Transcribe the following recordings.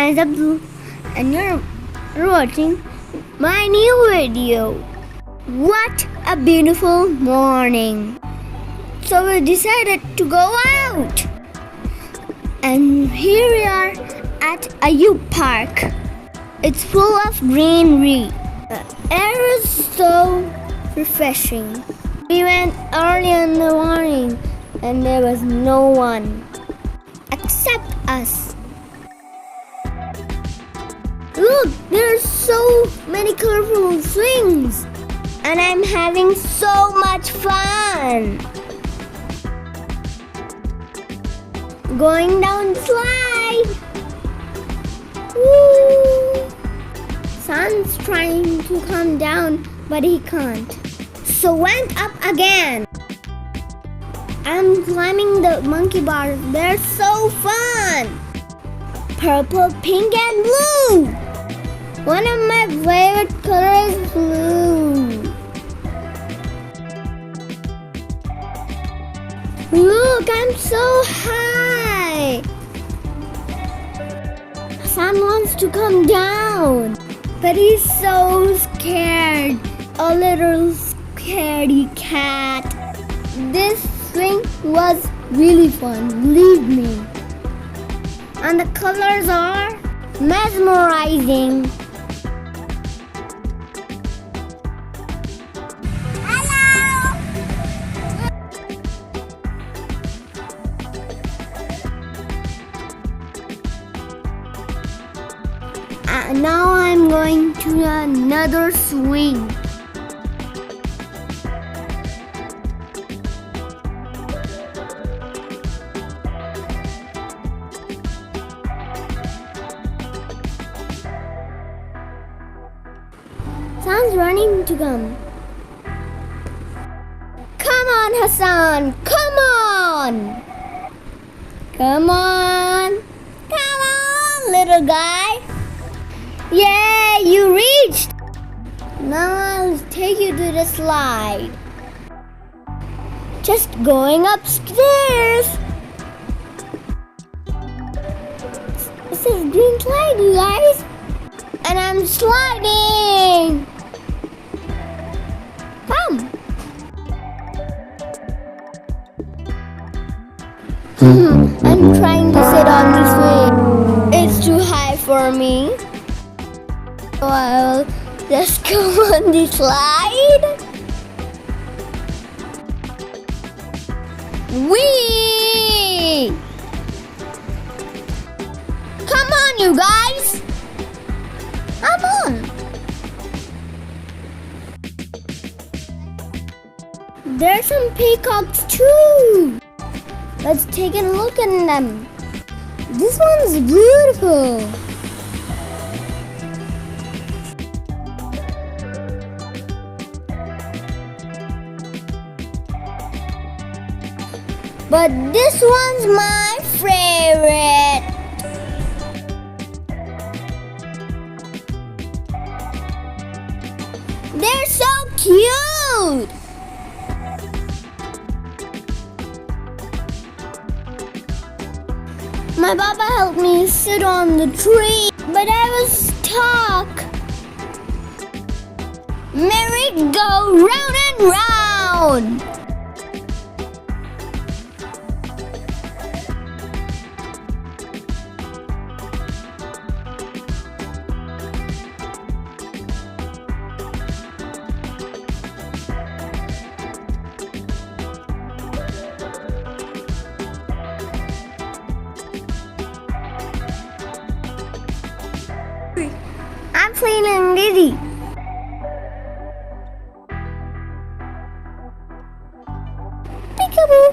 I'm Abdul and you're watching my new video. What a beautiful morning! So we decided to go out. And here we are at Ayub Park. It's full of greenery. The air is so refreshing. We went early in the morning and there was no one except us. Look, there are so many colorful swings and I'm having so much fun. Going down the slide. Woo! Sun's trying to come down, but he can't. So went up again. I'm climbing the monkey bars. They're so fun. Purple, pink, and blue. One of my favorite colors is blue. Look, I'm so high. Sun wants to come down, but he's so scared. A little scaredy cat. This swing was really fun, believe me. And the colors are mesmerizing. Now I'm going to another swing. Sun's running to come. Come on, Hassan. Come on. Come on. Come on, little guy. Yeah, you reached! Now I'll take you to the slide. Just going upstairs. This is green slide, you guys. And I'm sliding. Come. I'm trying to sit on this way. It's too high for me. So I'll just go on the slide. Whee! Come on, you guys! Come on! There's some peacocks too. Let's take a look at them. This one's beautiful. But this one's my favorite. They're so cute. My papa helped me sit on the tree, but I was stuck. Merry-go round and round. I'm feeling dizzy. Peekaboo.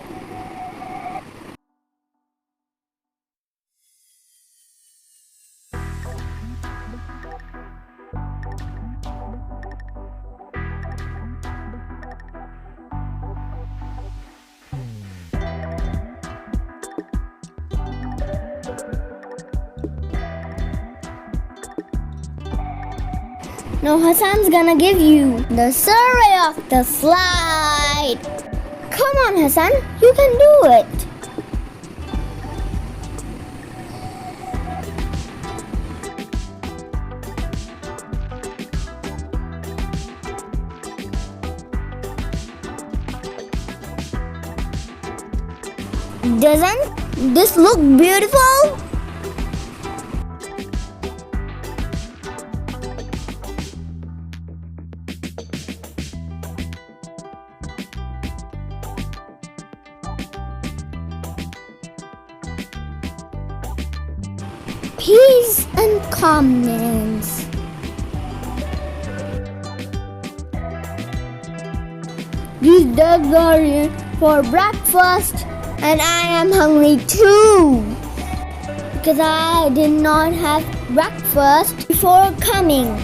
Now Hassan's gonna give you the survey of the slide. Come on, Hassan, you can do it. Doesn't this look beautiful? Peace and calmness. These dogs are here for breakfast and I am hungry too because I did not have breakfast before coming.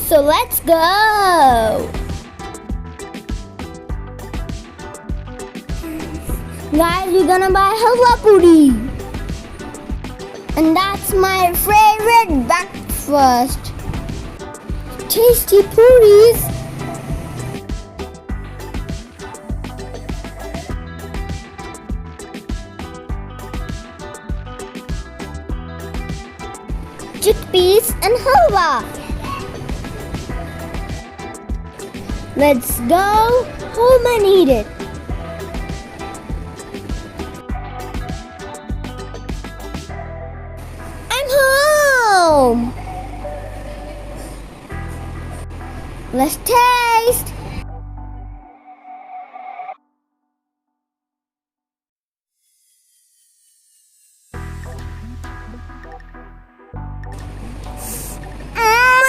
So let's go. Guys, we're gonna buy halwa puri. And that's my favorite breakfast. Tasty puris. Chickpeas and halwa. Let's go home and eat it. I'm home. Let's taste.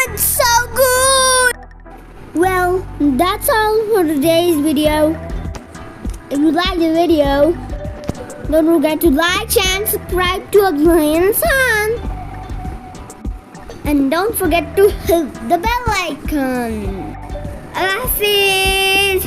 It's so good. Well, that's all for today's video. If you like the video, don't forget to like, share, and subscribe to Abdullah San. And don't forget to hit the bell icon. Allah Hafiz.